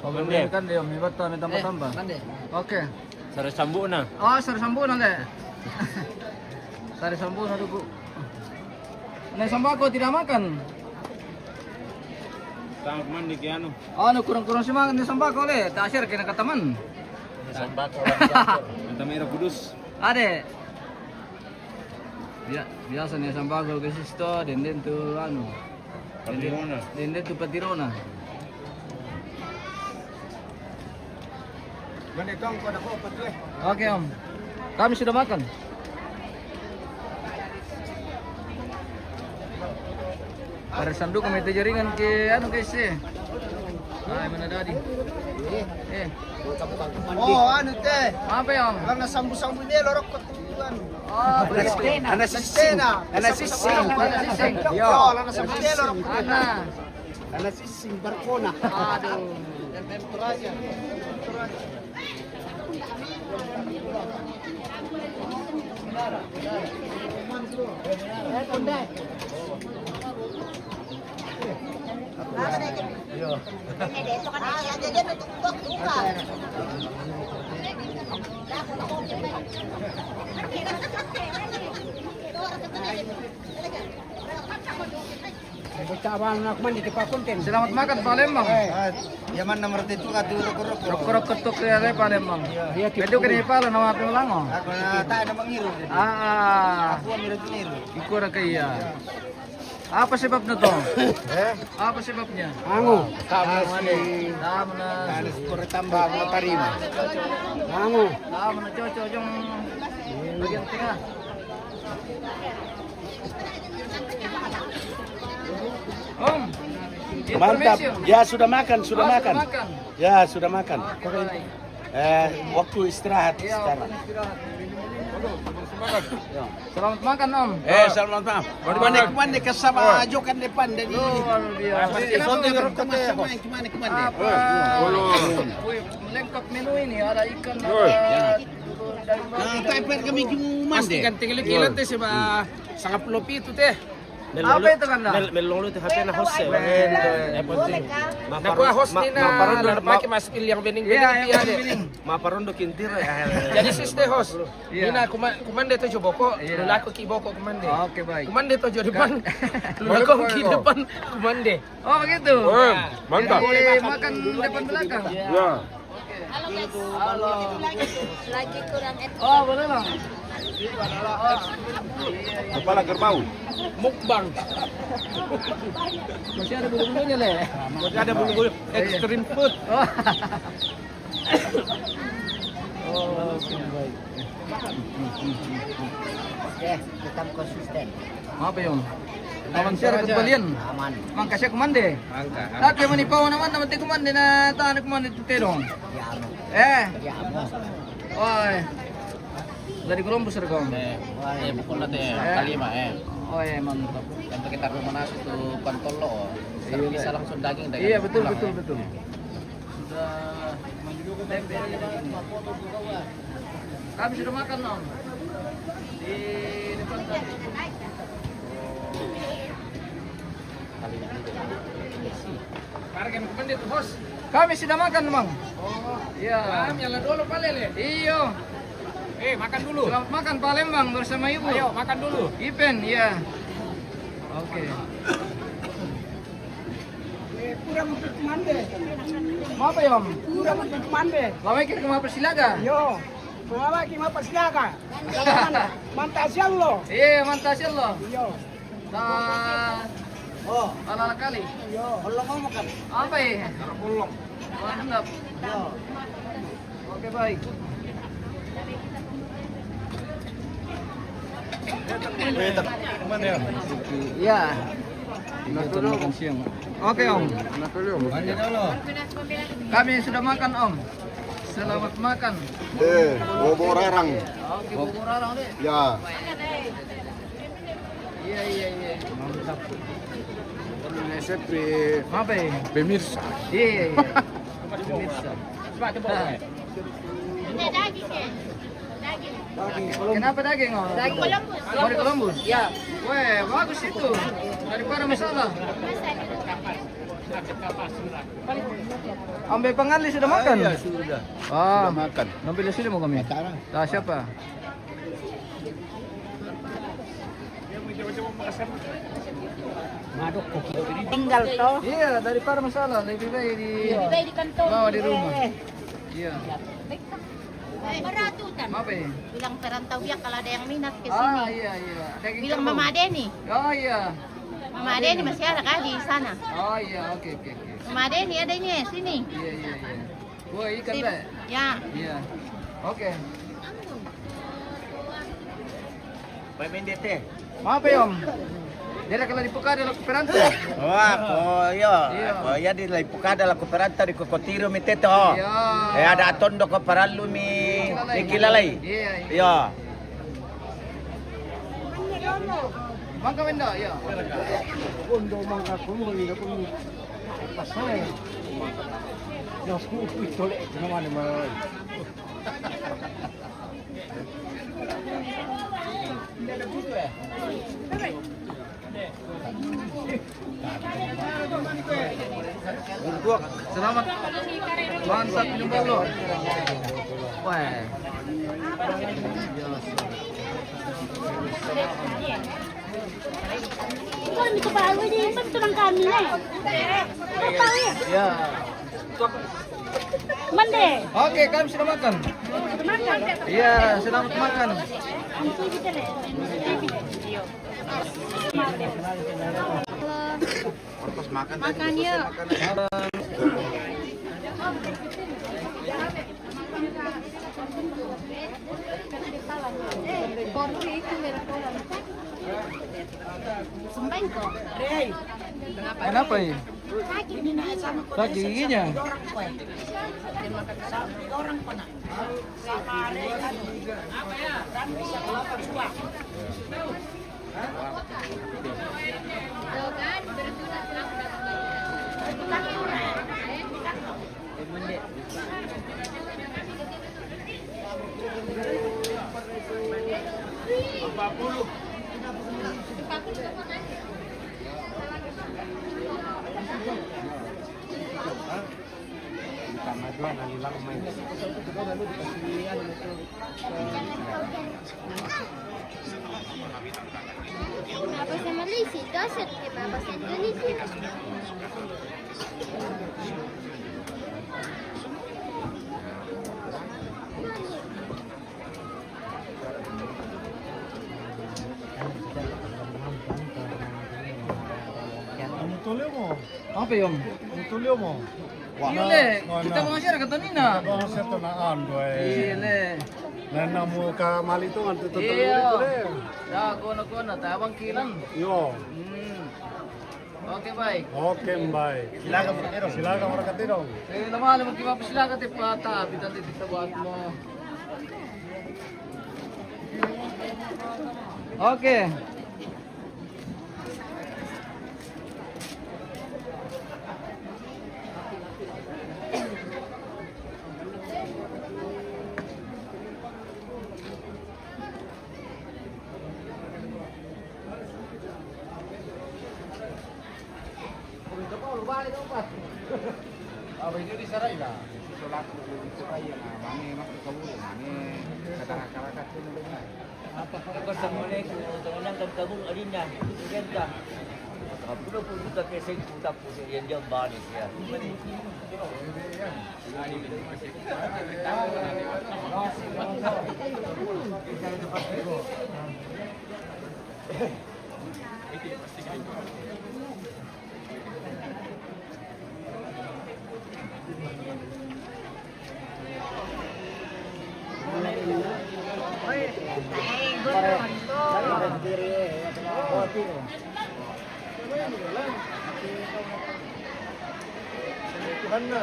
Pabalik kan dia, may bato, may tambah-tambah. Oke. Sari sambu na. Oh, sari sambu nanti. Sari sambu na dulu. Nah, sambako tidak makan. Tang mandi ki anu. Oh, kurang-kurang semangat nih sambako le. Tak share kena kata teman. Sambako. Minta merah kudus. Ade. Biasa nih sambako ke sisto, denden tuh anu. Patirona. Denden tuh patirona. Oke Om, kami sudah makan. Ada sanduk kami jaringan ke anu guys eh. Mana tadi? Oh, anu teh. Apa ya Om? Karena sambu-sambu ini lorok ketujuan. Oh, begitu. Ana sising. Yo, ana sambu ini lorok ketujuan. Ana sising barkona. Aduh. Tempur aja. Selamat makan Palembang. Yaman nomor itu kadu rok-rok. Rok-rok ketuk ya Palembang. Itu kene pala nama apa lango. Aku tak ada mengiru. Aku mengiru niru. Ikura kaya. Apa sebabnya toh? Apa sebabnya? Angu. Damna. Harus tambah tarima. Angu. Damna cocok jong bagian tengah. Om. Mantap. information. Ya sudah makan, sudah Oh, makan. Sudah makan. Ya sudah makan. Baik. Waktu istirahat Iya, sekarang. istirahat. Selamat makan Om. Selamat malam. Kemana ke sama ajukan depan dari Luar biasa. Kenapa? Kemana? Apa? Wih, lengkap menu ini ada ikan, ada Pepet kami cuma deh. Kan tinggal kilan teh seba sangat pelopi itu teh. apa itu kan? Melulu teh HP na host eh. Nakuha host ni na pakai maskil yang bening Iya, yang bening. bening. Maparondo kintir Jadi sis teh host. Iya. Ina kumande to joboko, Iya. lulaku ki boko kumande. Oke, baik. Kumande to jo depan. Lulaku ki depan kumande. Oh, begitu. mantap. Jadi makan depan belakang. Ya. Halo. Lagi kurang Oh, boleh Bang. Kepala kerbau. Mukbang. Masih ada bulu-bulunya, Le. Masih ada bulu-bulu extreme food. Oh. Oh, oke, baik. Oke, tetap konsisten. Apa yang? Lawan siapa kembalian? Aman. Mang kasih komande. Tapi manipaw naman naman ti komande na tahan komande ti terong. Ya amo. Eh, Ya amo. oi. Dari Columbus Regong. Pukul na teh kalima, eh. Oh, mantap. Sampai kita rumah nasi itu kontolo. Iya, Bisa langsung daging deh. Iya, betul. Sudah tempe ini. Kami sudah makan, Om. Di depan tadi. Parken kumande to host. Kami sudah makan, Bang. Oh, Iya. nyala dulu palele. Iyo. Makan dulu. Selamat makan Palembang bersama Ibu. Ayo, makan dulu. Ipen, iya. Oke. Kurang untuk mande. Mau apa ya, Om? Kurang untuk mande. Lama ikut ke Mapes Silaga? Yo. Mengapa kita persilaga? Mantasian lo. Iya, mantasin loh. Yo. Oh. Ala kali. Yo. Kalau ngomong kan. Apa ya? Bolong. Mantap. Yo. Oke, baik. Iya. Kita makan siang. Oke Om. Kami sudah makan Om. Selamat makan. Bobo rarang. Oke, bubur orang deh. Ya. Iya. Mantap. SMP Apa ya? pemirsa. Iya. Pemirsa. Ini daging ya. Daging. Kenapa daging Om? Daging Columbus. Dari Columbus? Ya. Weh, bagus itu. Daripada masalah. Ambil pengali sudah makan? Iya, sudah. Ah, makan. ambil sini mau kami. Tak siapa? Tinggal toh. Iya, daripada masalah lebih baik di Di kantong. bawa di rumah. Iya. Meratutan. Apa ya? Bilang perantau ya kalau ada yang minat ke Ah, sini. iya. Daging Bilang kerbau. Mama Deni. Oh iya. Mama Deni masih ada kah di sana? Oh iya, oke. Mama Deni adanya sini. Iya. Wah, ikan Sip. deh. Ya. Iya. Oke. Maaf ya Om. Dia kalau di Pukada laku perantau. Iya. Ya di lai pukada la koperanta di kokotiro mi teto. Iya. Ada tondo ko parallu mi kilalai. Iya. Iya. Mangga benda, ya. Kondo mangga kumo ni ko ni. Pasay. Yo ku tole nama ni mal. Untuk selamat mantap minum dulu. Wah. Kan di kepala dia emang tulang kami nih. Apa ya? Ya. Mande. Oke, kami sudah makan. Makan. Iya, selamat makan. Makan yuk. Sumbang kok. Kenapa ini? Sakit giginya. Apa sa Malaysia? Dasyat kay Papa sa Indonesia. Apa yun? Tulio mo. Ile, kita mga siya katanina. Sa tanaan doy. Ile. Nana mo ka malitungan tututulo Iya. dito eh. Ya, kono tawang kilang. Yo. Oke, baik. Okay, bye. Silakan mga katirong. Eh, naman magkiwa pa sila ka tipata, bitan dito buat mo. Oke. Apa ini disarai lah? Solaku disarai lah. Mane masuk ke bulu, mane kata-kata itu dengan. Apa pagkakasang malay ko, tangan ng kabul alin na, ganda. Kapulo po dito kay sa puta po siya, yan dyan banis siya. Tuhan na.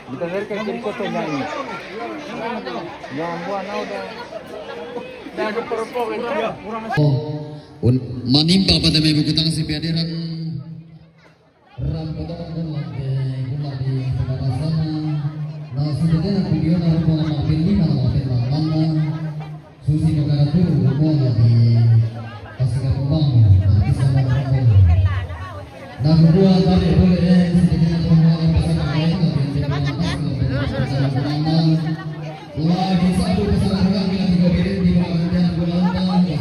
Kita dari kecil kota ini. Yang buat nau dah. Dah ada perpok itu. Manimpa pada may bukutang si Piadiran Rampotan dan lantai kembali kepada sana. Nah sebetulnya video dari mga mapili na mapili mana susi negara tu rumah di Pasikat Ubang di sana ramai. Nah kedua tadi boleh sedikit rumah yang pasangan lain lagi satu kesalahan yang tiga bilik di bawah dan bulan yang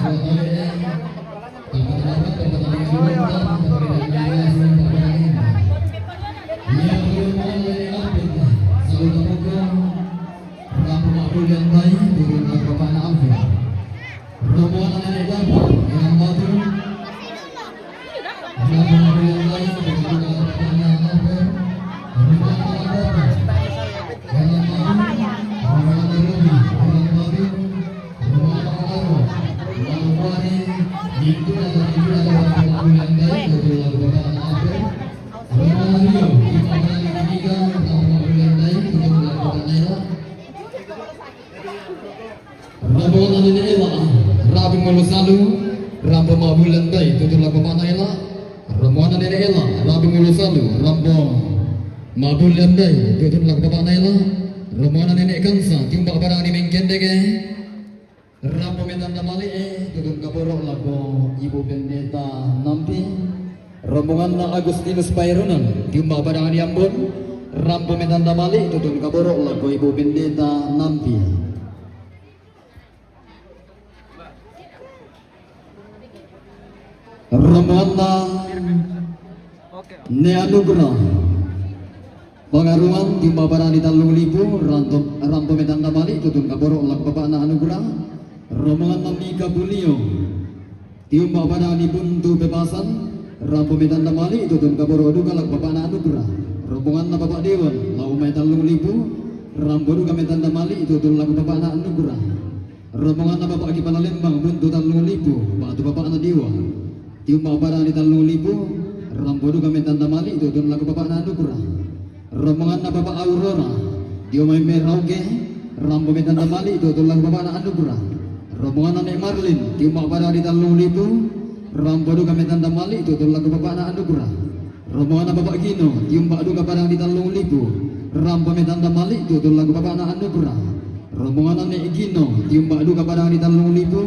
Rombongan ini ela, Rabi Mulusalu, Rambo Mabulan Bay, tuturlah pemanailah. Rombongan ini ela, Rabi Mulusalu, Rambo Mabulan Bay, tuturlah pemanailah. Rombongan ini kansa, timbak barang di mengkendege. Rambo Medan Damali, tutur kaborok lagu Ibu Pendeta Nampi. Rombongan na Agustinus Pairunan, timbak barang di Ambon. Rambo Medan Damali, tutur kaborok lagu Ibu Pendeta Nampi. Ramanda ne anugerah pengaruhan di Babarani Talung Libu Rampo Medan Damali tutun kaborok laku bapak na anugerah rombongan nami kabulio tium Babarani buntu bebasan Rampo Medan Damali tutun kaborok duga laku bapak na anugerah rombongan na bapak dewan lau mai Talung Libu Rampo duga Medan Damali tutun laku bapak na anugerah rombongan na bapak Kipala Lembang buntu Talung Libu batu bapak na dewa tium bapak di Talung Libu Rampo duga Medan Damali itu don lagu bapak na anugerah rombongan na bapak Aurora dia main merauke Rampo Medan Damali itu don lagu bapak na anugerah rombongan na Nek Marlin tium bapak di Talung Libu Rampo duga Medan Damali itu don lagu bapak na anugerah rombongan na bapak Gino tium bapak duga padang di Talung Libu Rampo Medan Damali itu don lagu bapak na anugerah rombongan na Nek Gino tium bapak duga padang di Talung Libu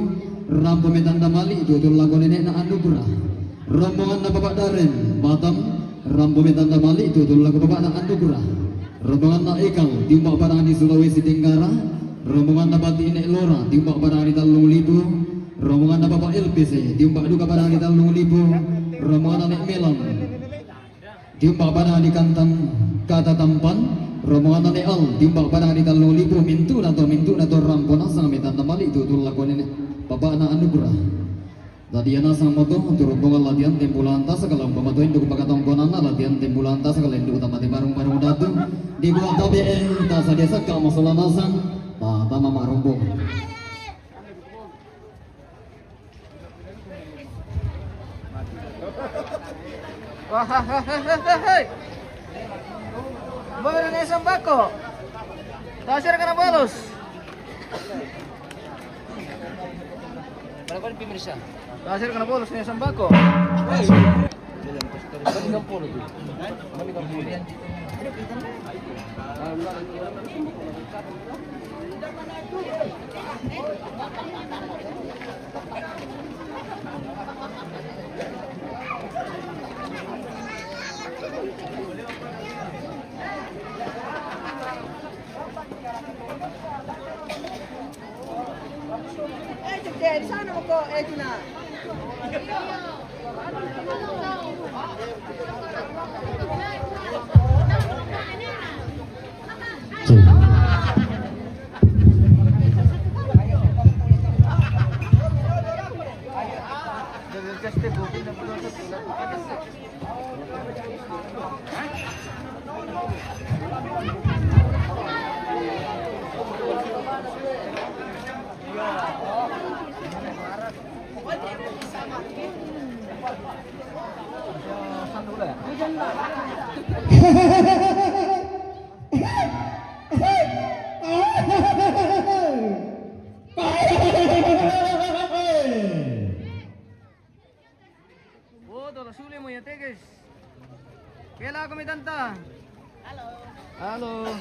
Rampo Medan Damali itu lagu nenek na anugerah rombongan na bapak Daren Batam Rampo Medan Damali itu lagu bapak na anugerah rombongan na Ekal tiumbak padang di Sulawesi Tenggara rombongan na Bati Nek Lora tiumbak padang di Talung Libu rombongan na bapak LPC tiumbak duga padang di Talung Libu rombongan na Nek Melang tiumbak padang di Kantang Kata Tampan rombongan na Nek Al tiumbak padang di Talung Libu mintu na to Rampo na sang Medan Damali itu lagu nenek bapak na anugerah tadi ana sang moto untuk rombongan latihan tempulantas kalau pematuin duk pakatong konana latihan tempulantas kalau induk utama di barung-barung datu dibuat tabe ta sadia saka masalah nasang ta tama mak rombong Wah, mana nih sembako? Tasir kena balus. Berapa pemirsa? Tasir kena balus nih sembako. Di sana mo ko, eto na. kami Tante. Halo.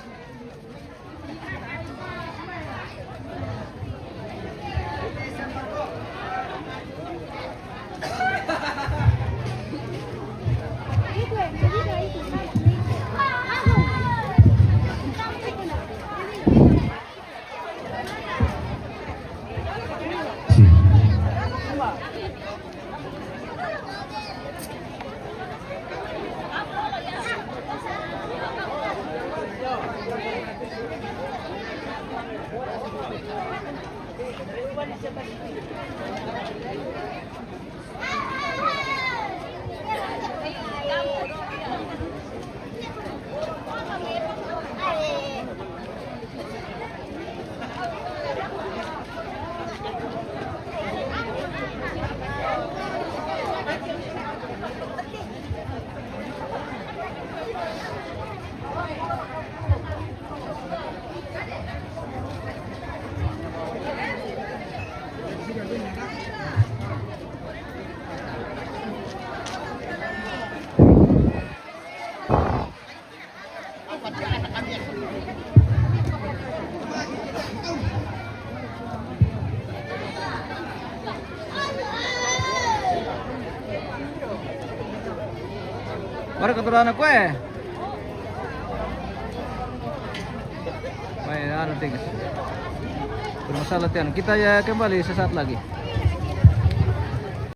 Mari keturunan kue. Baik, anu tinggi. Bermasalah tian. Kita ya kembali sesaat lagi.